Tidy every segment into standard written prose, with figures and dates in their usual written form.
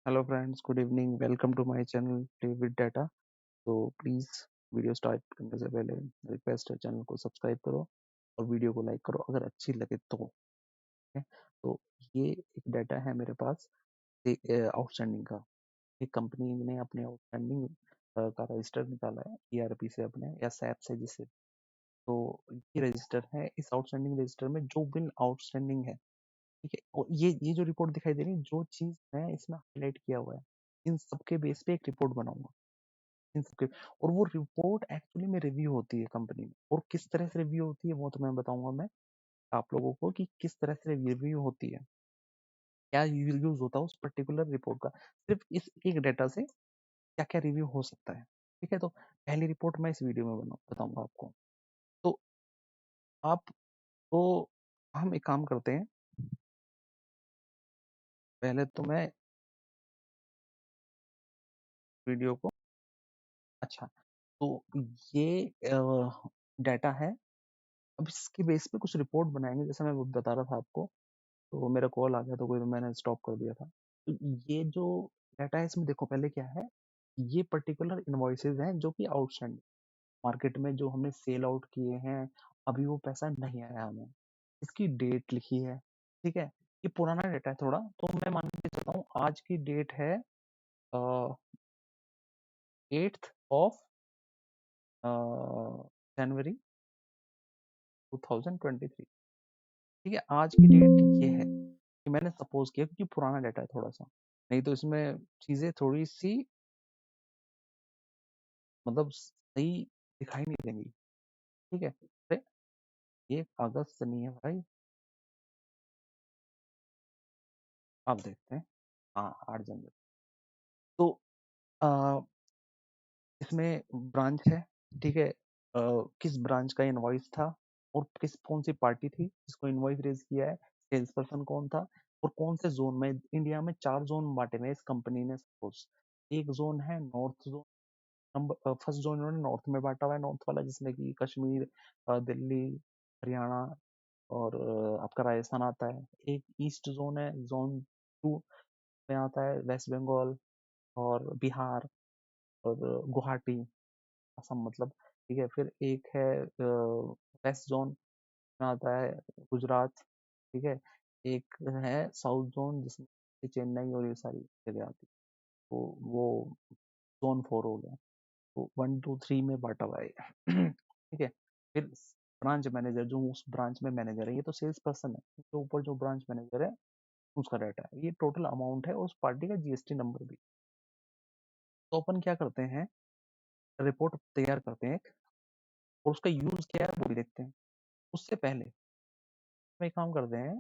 Hello friends, good evening. Welcome to my channel play with data. तो please video start करने से पहले request है, चैनल को सब्सक्राइब करो और वीडियो को लाइक करो अगर अच्छी लगे तो। है तो ये एक डाटा है मेरे पास आउटस्टैंडिंग का। एक कंपनी ने अपने आउटस्टैंडिंग का रजिस्टर निकाला है ईआरपी से अपने या सैप से जिसे। तो ये रजिस्टर है, इस आउटस्टैंडिंग रजिस्टर में जो बिल आउटस्टैंडिंग है, ठीक है, और ये जो रिपोर्ट दिखाई दे रही है, जो चीज मैं इसमें हाईलाइट किया हुआ है, इन सबके बेस पे एक रिपोर्ट बनाऊंगा। इन सबके, और वो रिपोर्ट एक्चुअली में रिव्यू होती है कंपनी में, और किस तरह से रिव्यू होती है वो तो मैं बताऊंगा मैं आप लोगों को कि किस तरह से रिव्यू होती है, क्या यूज होता है उस पर्टिकुलर रिपोर्ट का। सिर्फ इस एक डेटा से क्या क्या रिव्यू हो सकता है। ठीक है, तो पहली रिपोर्ट मैं इस वीडियो में बताऊंगा आपको। तो आप तो हम एक काम करते हैं, पहले तो मैं वीडियो को, अच्छा, तो ये डाटा है। अब इसके बेस पे कुछ रिपोर्ट बनाएंगे, जैसे मैं वो बता रहा था आपको। तो मेरा कॉल आ गया तो कोई मैंने स्टॉप कर दिया था। तो ये जो डाटा है इसमें देखो पहले क्या है। ये पर्टिकुलर इनवॉइसेज हैं जो कि आउटस्टैंडिंग मार्केट में जो हमने सेल आउट किए हैं, अभी वो पैसा नहीं आया हमें। इसकी डेट लिखी है, ठीक है। ये पुराना डेटा है थोड़ा, तो मैं मान के चलता हूँ आज की डेट है 8 जनवरी 2023। ठीक है, आज की डेट ये है कि मैंने सपोज किया क्योंकि पुराना डाटा है थोड़ा सा, नहीं तो इसमें चीजें थोड़ी सी मतलब सही दिखाई नहीं देंगी। ठीक है, अरे ये कागज से नहीं है भाई, आप देखते हैं। हाँ, 8 जनवरी। तो आ, इसमें ब्रांच है, ठीक है। किस ब्रांच का इनवॉइस था और कौन सी पार्टी थी जिसको इनवॉइस रेज किया है, सेल्स पर्सन कौन था, और कौन से जोन में। इंडिया में 4 जोन बांटे हुए इस कंपनी ने। सपोज एक जोन है north zone. Number first zone इन्होंने नॉर्थ में बांटा हुआ है, नॉर्थ वाला जिसमें कि कश्मीर, दिल्ली, हरियाणा और आपका राजस्थान आता है। एक ईस्ट जोन है, जोन 2 में आता है वेस्ट बंगाल और बिहार और गुवाहाटी, असम मतलब। ठीक है, फिर एक है वेस्ट जोन में आता है गुजरात। ठीक है, एक है साउथ जोन जिसमें चेन्नई और ये सारी जगह आती है। तो वो जोन 4 हो गया। तो 1 2 3 में बांटा हुआ है। ठीक है, फिर ब्रांच मैनेजर जो उस ब्रांच में मैनेजर है, ये तो सेल्स पर्सन है, उसके ऊपर जो ब्रांच मैनेजर है उसका डाटा है। ये टोटल अमाउंट है, उस पार्टी का जीएसटी नंबर भी। तो अपन क्या करते हैं, रिपोर्ट तैयार करते हैं और उसका यूज क्या है वो भी देखते हैं। उससे पहले हम एक काम करते हैं,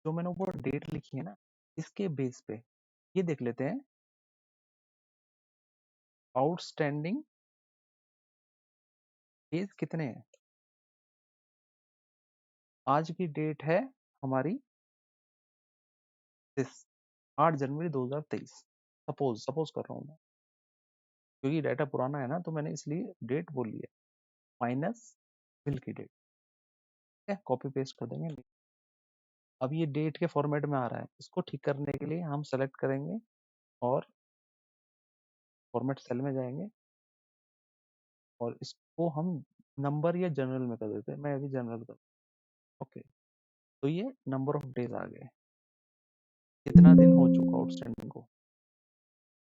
जो मैंने ऊपर डेट लिखी है ना, इसके बेस पे ये देख लेते हैं आउटस्टैंडिंग डेज कितने हैं। आज की डेट है हमारी दिस 8 जनवरी 2023। सपोज कर रहा हूँ मैं, क्योंकि डाटा पुराना है ना तो मैंने इसलिए डेट बोली है माइनस बिल की डेट। है, कॉपी पेस्ट कर देंगे। अब ये डेट के फॉर्मेट में आ रहा है, इसको ठीक करने के लिए हम सेलेक्ट करेंगे और फॉर्मेट सेल में जाएंगे और इसको हम नंबर या जनरल में कर देते हैं। मैं अभी जनरल कर, ओके। तो ये नंबर ऑफ डेज आ गए, कितना दिन हो चुका आउटस्टैंडिंग को,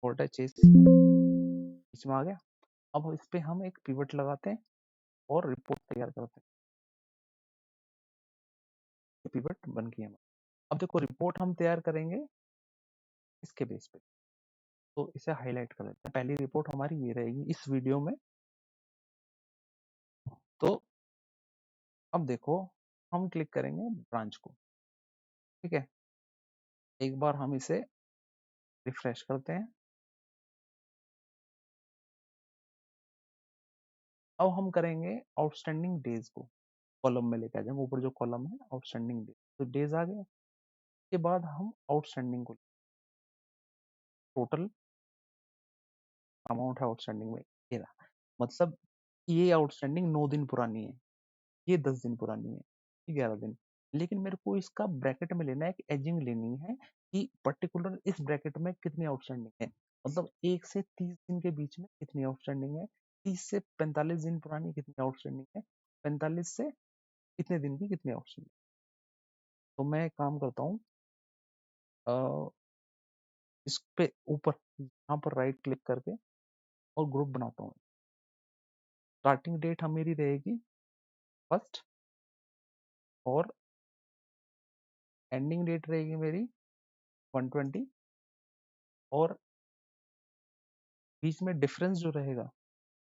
वोल्टा चेस बीच में आ गया। अब इस पे हम एक पिवट लगाते हैं और रिपोर्ट तैयार करते हैं। पिवट बन गई हमारी। अब देखो रिपोर्ट हम तैयार करेंगे इसके बेस पे, तो इसे हाईलाइट कर देते हैं। पहली रिपोर्ट हमारी ये रहेगी इस वीडियो में। तो अब देखो, हम क्लिक करेंगे ब्रांच को, ठीक है। एक बार हम इसे रिफ्रेश करते हैं। अब हम करेंगे आउटस्टैंडिंग डेज को कॉलम में लेकर जाएंगे, ऊपर जो कॉलम है आउटस्टैंडिंग डेज, तो डेज आ गए। उसके बाद हम आउटस्टैंडिंग को, टोटल अमाउंट है आउटस्टैंडिंग में ये रहा। मतलब ये आउटस्टैंडिंग 9 दिन पुरानी है, ये 10 दिन पुरानी है, ये 11 दिन। लेकिन मेरे को इसका ब्रैकेट में लेना है, एक एजिंग लेनी है कि पर्टिकुलर इस ब्रैकेट में कितनी आउटस्टैंडिंग है, मतलब 1 से 30 दिन के बीच में कितनी आउटस्टैंडिंग है, 30 से 45 दिन पुरानी कितनी आउटस्टैंडिंग है, 45 से कितने दिन की कितनी आउटस्टैंडिंग। तो मैं एक काम करता हूँ, इस पे ऊपर यहाँ पर राइट क्लिक करके और ग्रुप बनाता हूँ। स्टार्टिंग डेट हम मेरी रहेगी 1 और एंडिंग डेट रहेगी मेरी 120 और बीच में डिफरेंस जो रहेगा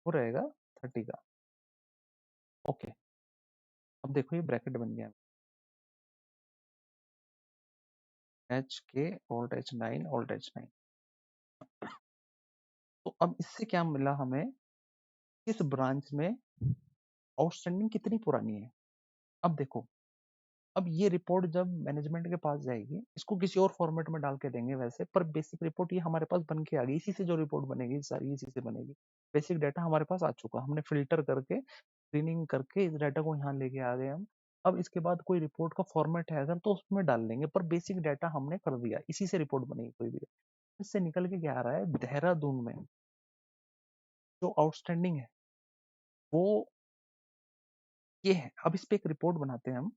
वो रहेगा 30 का। ओके, अब देखो ये ब्रैकेट बन गया, HK alt H9 alt H9। तो अब इससे क्या मिला हमें, इस ब्रांच में आउटस्टैंडिंग कितनी पुरानी है। अब देखो, अब ये रिपोर्ट जब मैनेजमेंट के पास जाएगी, इसको किसी और फॉर्मेट में डाल के देंगे वैसे, पर बेसिक रिपोर्ट ये हमारे पास बन के आ गई। इसी से जो रिपोर्ट बनेगी सारी इसी से बनेगी। बेसिक डाटा हमारे पास आ चुका, हमने फिल्टर करके स्क्रीनिंग करके इस डाटा को यहाँ लेके आ गए हम। अब इसके बाद कोई रिपोर्ट का फॉर्मेट है अगर तो उसमें डाल लेंगे, पर बेसिक डाटा हमने कर दिया, इसी से रिपोर्ट बनेगी कोई भी। इससे निकल के क्या आ रहा है, देहरादून में जो आउटस्टैंडिंग है वो ये है। अब इस पे एक रिपोर्ट बनाते हैं हम।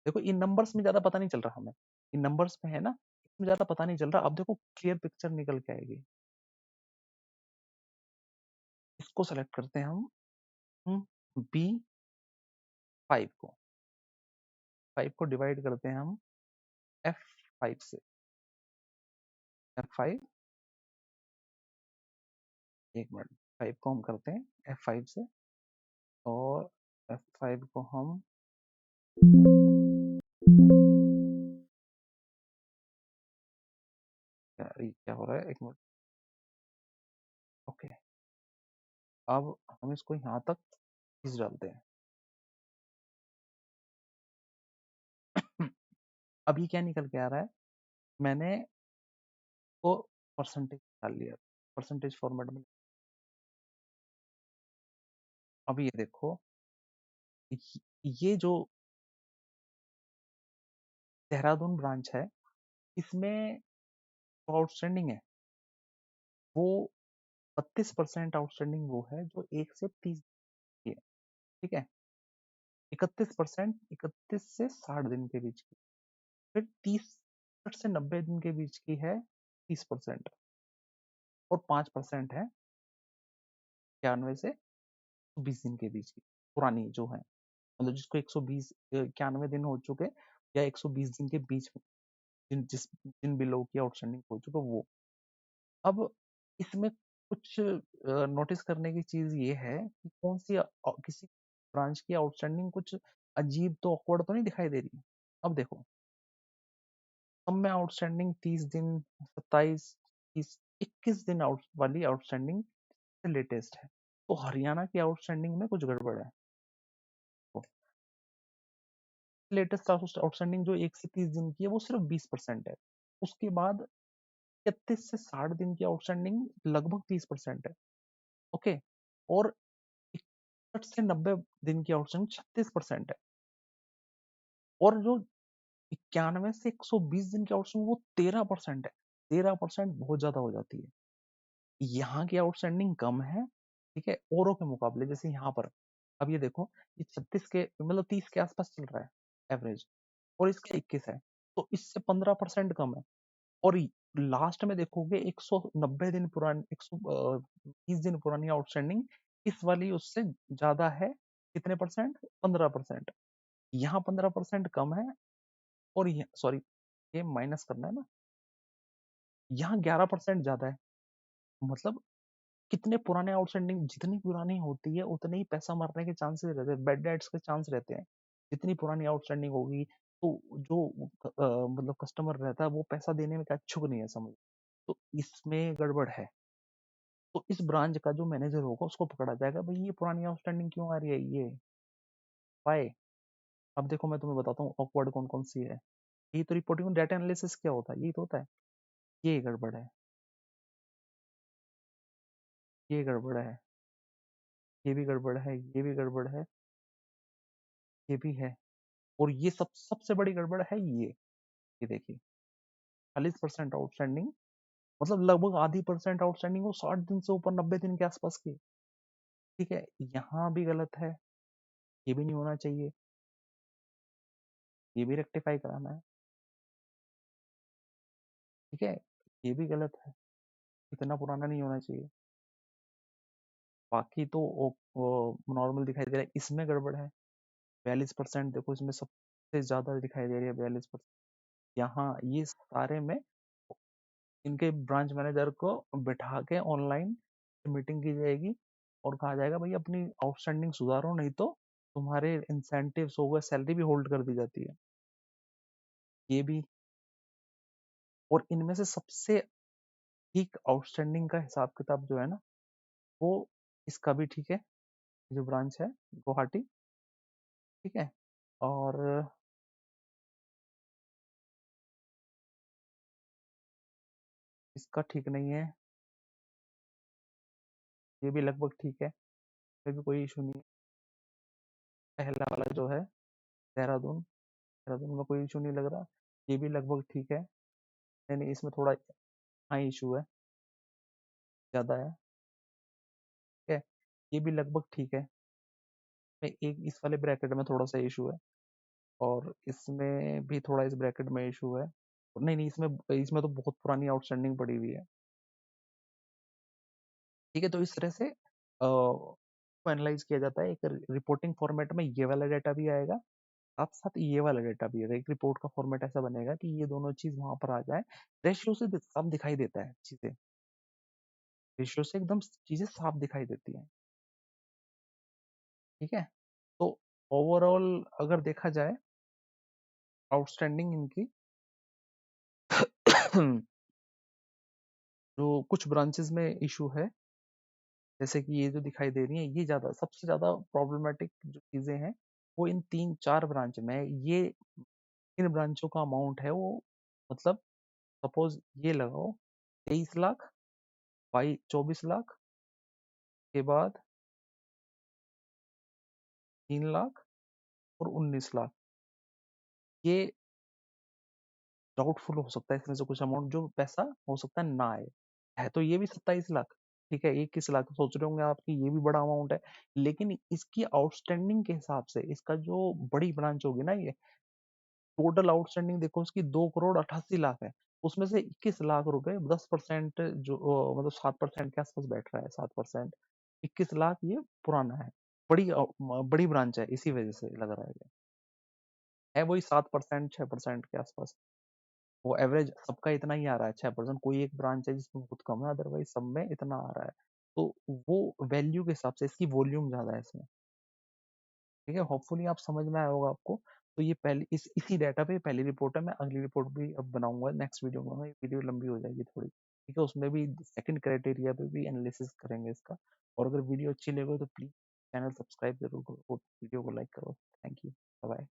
देखो इन नंबर्स में ज्यादा पता नहीं चल रहा हमें, इन नंबर्स में है ना, इसमें ज्यादा पता नहीं चल रहा। अब देखो क्लियर पिक्चर निकल के आएगी। इसको सेलेक्ट करते हैं हम B5 को, 5 को डिवाइड करते हैं हम F5 से। F5, एक मिनट, 5 को हम करते हैं F5 से और F5 को हम क्या हो रहा है, एक मिनट। ओके, अब हम इसको यहाँ तक खींच डालते हैं। अब ये क्या निकल के आ रहा है, मैंने वो परसेंटेज डाल लिया, परसेंटेज फॉर्मेट में। अब ये देखो, ये जो देहरादून ब्रांच है, इसमें जो आउटस्टैंडिंग है वो 32% आउटस्टैंडिंग वो है जो 1 से 30 की है। ठीक है, 31%, 31 से 60 दिन के बीच की, फिर 30 से 90 दिन के बीच की है 30%, और 5% है 91 से 20 दिन के बीच की पुरानी जो है, मतलब जिसको 120 91 दिन हो चुके या 120 दिन के बीच में जिन बिलों की आउटस्टैंडिंग हो चुका वो। अब इसमें कुछ नोटिस करने की चीज ये है कि कौन सी किसी ब्रांच की आउटस्टैंडिंग कुछ अजीब तो ऑकवर्ड तो नहीं दिखाई दे रही। अब देखो, सब में आउटस्टैंडिंग 30 दिन, 27, 30, 21 दिन वाली आउटस्टैंडिंग लेटेस्ट है। तो हरियाणा की आउटस्टैंडिंग में कुछ गड़बड़ है। तो लेटेस्ट आउटस्टैंडिंग जो 1 से 30 दिन की है वो सिर्फ 20% है। उसके बाद 31 से 60 दिन की आउटस्टैंडिंग लगभग 30% है। ओके, और 61 से 90 दिन की आउटस्टैंडिंग 36% है, और जो 91 से 120 दिन की आउटस्टैंडिंग वो 13% है। 13% बहुत ज्यादा हो जाती है। यहाँ की आउटस्टैंडिंग कम है, ठीक है, औरों के मुकाबले। जैसे यहाँ पर अब ये देखो, ये 36 के मतलब 30 के आसपास चल रहा है एवरेज, और इसका 21 है, तो इससे 15% कम है। और लास्ट में देखोगे 190 दिन पुरानी, 120 दिन पुरानी आउटस्टैंडिंग इस वाली उससे ज्यादा है। कितने परसेंट, 15%। यहाँ 15% कम है, और सॉरी, ये माइनस करना है ना, यहाँ 11% ज्यादा है। मतलब कितने पुराने आउटस्टैंडिंग जितनी पुरानी होती है उतने ही पैसा मरने के चांसेस रहते हैं, बेड डेट्स के चांस रहते हैं। जितनी पुरानी आउटस्टैंडिंग होगी तो जो मतलब कस्टमर रहता है वो पैसा देने में क्या इच्छुक नहीं है, समझ। तो इसमें गड़बड़ है। तो इस ब्रांच का जो मैनेजर होगा उसको पकड़ा जाएगा, भाई ये पुरानी आउटस्टैंडिंग क्यों आ रही है, ये वाई। अब देखो मैं तुम्हें बताता हूँ ऑकवर्ड कौन कौन सी है। ये तो रिपोर्टिंग डाटा एनालिसिस क्या होता है, यही तो होता है। ये गड़बड़ है, ये गड़बड़ है, ये भी गड़बड़ है, ये भी गड़बड़ है, ये भी है, और ये सबसे बड़ी गड़बड़ है ये देखिए 40% आउटस्टैंडिंग, मतलब लगभग आधी परसेंट आउटस्टैंडिंग वो 60 दिन से ऊपर 90 दिन के आसपास की। ठीक है, यहाँ भी गलत है, ये भी नहीं होना चाहिए, ये भी रेक्टिफाई कराना है। ठीक है, ये भी गलत है, इतना पुराना नहीं होना चाहिए। बाकी तो वो नॉर्मल दिखाई दे रहा है, इसमें गड़बड़ है। 42% देखो, इसमें सबसे ज्यादा दिखाई दे रही है 42%। यहाँ ये सारे में इनके ब्रांच मैनेजर को बिठा के ऑनलाइन मीटिंग की जाएगी और कहा जाएगा भाई अपनी आउटस्टैंडिंग सुधारो, नहीं तो तुम्हारे इंसेंटिव्स हो गए, सैलरी भी होल्ड कर दी जाती है। ये भी, और इनमें से सबसे ठीक आउटस्टैंडिंग का हिसाब किताब जो है ना, वो इसका भी ठीक है, जो ब्रांच है गुवाहाटी। ठीक है, और इसका ठीक नहीं है, ये भी लगभग ठीक है, इसमें भी कोई इशू नहीं है। पहला वाला जो है देहरादून, देहरादून में कोई इशू नहीं लग रहा, ये भी लगभग ठीक है। नहीं नहीं, इसमें थोड़ा हाई इशू है, ज़्यादा है। ठीक है, ये भी लगभग ठीक है। एक इस वाले ब्रैकेट में थोड़ा सा इशू है, और इसमें भी थोड़ा इस ब्रैकेट में इशू है। नहीं नहीं, इसमें इसमें तो बहुत पुरानी आउटस्टैंडिंग पड़ी हुई है। ठीक है, तो इस तरह से एनालाइज किया जाता है। एक रिपोर्टिंग फॉर्मेट में ये वाला डेटा भी आएगा, साथ साथ ये वाला डेटा भी आएगा। एक रिपोर्ट का फॉर्मेट ऐसा बनेगा कि ये दोनों चीज वहां पर आ जाए। रेशियो से सब दिखाई देता है चीजें, रेशियो से एकदम चीजें साफ दिखाई देती हैं। ठीक है, तो ओवरऑल अगर देखा जाए आउटस्टैंडिंग इनकी जो कुछ ब्रांचेस में इशू है, जैसे कि ये जो दिखाई दे रही है, ये ज्यादा सबसे ज्यादा प्रॉब्लमेटिक जो चीजें हैं वो इन 3-4 ब्रांच में है। ये इन ब्रांचों का अमाउंट है वो, मतलब सपोज ये लगाओ 23 लाख, 24 लाख के बाद 3 लाख और 19 लाख। ये डाउटफुल हो सकता है, इसमें से कुछ अमाउंट जो पैसा हो सकता है ना आए। है तो ये भी 27 लाख। ठीक है, 21 लाख सोच रहे होंगे आप कि ये भी बड़ा अमाउंट है, लेकिन इसकी आउटस्टैंडिंग के हिसाब से इसका जो बड़ी ब्रांच होगी ना, ये टोटल आउटस्टैंडिंग देखो उसकी 2 करोड़ 88 लाख है। उसमें से 21 लाख रुपए 10% जो मतलब 7% के आसपास बैठ रहा है, 7%। 21 लाख ये पुराना है, बड़ी बड़ी ब्रांच है, इसी वजह से लग रहा है वही 7% 6% के आसपास। वो एवरेज सबका इतना ही आ रहा है, 6%। कोई एक ब्रांच है जिसमें बहुत कम है, अदरवाइज सब में इतना आ रहा है। तो वो वैल्यू के हिसाब से इसकी वॉल्यूम ज्यादा है इसमें। ठीक है, होपफुली आप समझ में आया होगा आपको। तो ये पहली इसी डाटा पे पहली रिपोर्ट है। मैं अगली रिपोर्ट भी अब बनाऊंगा नेक्स्ट वीडियो में, वीडियो लंबी हो जाएगी थोड़ी। ठीक है, उसमें भी सेकंड क्राइटेरिया पे भी एनालिसिस करेंगे इसका। और अगर वीडियो अच्छी लगे तो प्लीज चैनल सब्सक्राइब जरूर करो, वीडियो को लाइक करो। Thank you, bye bye.